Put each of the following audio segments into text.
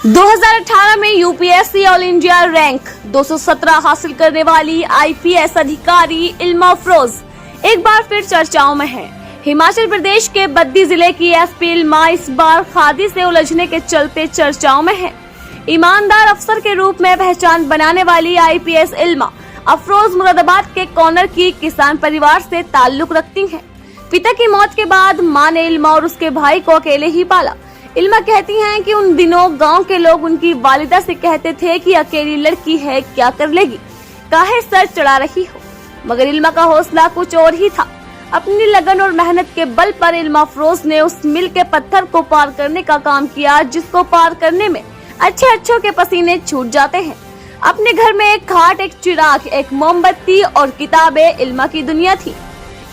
2018 में UPSC all India rank 217 हासिल करने वाली आईपीएस अधिकारी इल्मा अफरोज एक बार फिर चर्चाओं में है। हिमाचल प्रदेश के बद्दी जिले की एसपी इल्मा इस बार खादी से उलझने के चलते चर्चाओं में है। ईमानदार अफसर के रूप में पहचान बनाने वाली आईपीएस इल्मा अफरोज मुरादाबाद के कॉर्नर की किसान परिवार से ताल्लुक रखती हैं। पिता की मौत के बाद मां ने इल्मा और उसके भाई को अकेले ही पाला। इल्मा कहती हैं कि उन दिनों गांव के लोग उनकी वालिदा से कहते थे कि अकेली लड़की है, क्या कर लेगी, काहे सर चढ़ा रही हो। मगर इल्मा का हौसला कुछ और ही था। अपनी लगन और मेहनत के बल पर इल्मा अफरोज ने उस मील के पत्थर को पार करने का काम किया, जिसको पार करने में अच्छों के पसीने छूट जाते हैं। अपने घर में एक खाट, एक चिराग, एक मोमबत्ती और किताबें इल्मा की दुनिया थी।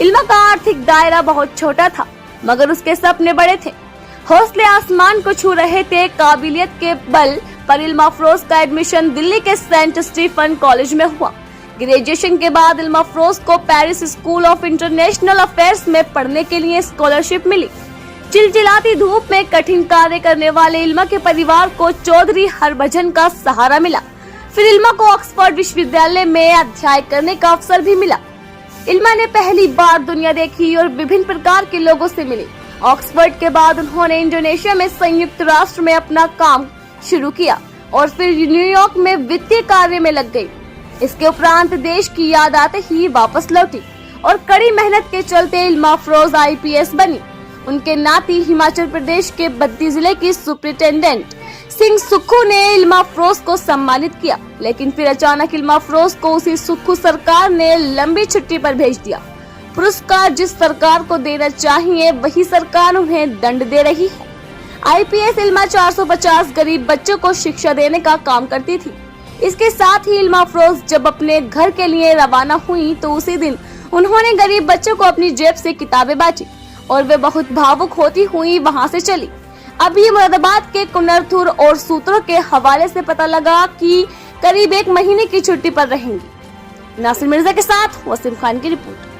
इल्मा का आर्थिक दायरा बहुत छोटा था, मगर उसके सपने बड़े थे। हौसले आसमान को छू रहे थे। काबिलियत के बल पर इल्मा अफरोज का एडमिशन दिल्ली के सेंट स्टीफन कॉलेज में हुआ। ग्रेजुएशन के बाद इल्मा अफरोज को Paris school of international affairs में पढ़ने के लिए स्कॉलरशिप मिली। चिलचिलाती धूप में कठिन कार्य करने वाले इल्मा के परिवार को चौधरी हरभजन का सहारा मिला। फिर इल्मा को ऑक्सफोर्ड विश्वविद्यालय में अध्ययन करने का अवसर भी मिला। इल्मा ने पहली बार दुनिया देखी और विभिन्न प्रकार के लोगों से मिली। ऑक्सफोर्ड के बाद उन्होंने इंडोनेशिया में संयुक्त राष्ट्र में अपना काम शुरू किया और फिर न्यूयॉर्क में वित्तीय कार्य में लग गई। इसके उपरांत देश की याद आते ही वापस लौटी और कड़ी मेहनत के चलते इल्मा अफरोज आईपीएस बनी। उनके नाती हिमाचल प्रदेश के बद्दी जिले की सुपरिटेंडेंट सिंह सुक्खू ने इल्मा अफरोज को सम्मानित किया, लेकिन फिर अचानक इल्मा अफरोज को उसी सुक्खू सरकार ने लंबी छुट्टी पर भेज दिया। पुरस्कार जिस सरकार को देना चाहिए वही सरकार उन्हें दंड दे रही है। आईपीएस इल्मा 450 गरीब बच्चों को शिक्षा देने का काम करती थी। इसके साथ ही इल्मा अफरोज जब अपने घर के लिए रवाना हुई तो उसी दिन उन्होंने गरीब बच्चों को अपनी जेब से किताबें बांटी और वे बहुत भावुक होती हुई वहां से चली। अभी मुरादाबाद के कुनरथुर और सूत्रों के हवाले से पता लगा कि करीब 1 महीने की छुट्टी पर रहेंगी। नासिर मिर्जा के साथ वसीम खान की रिपोर्ट।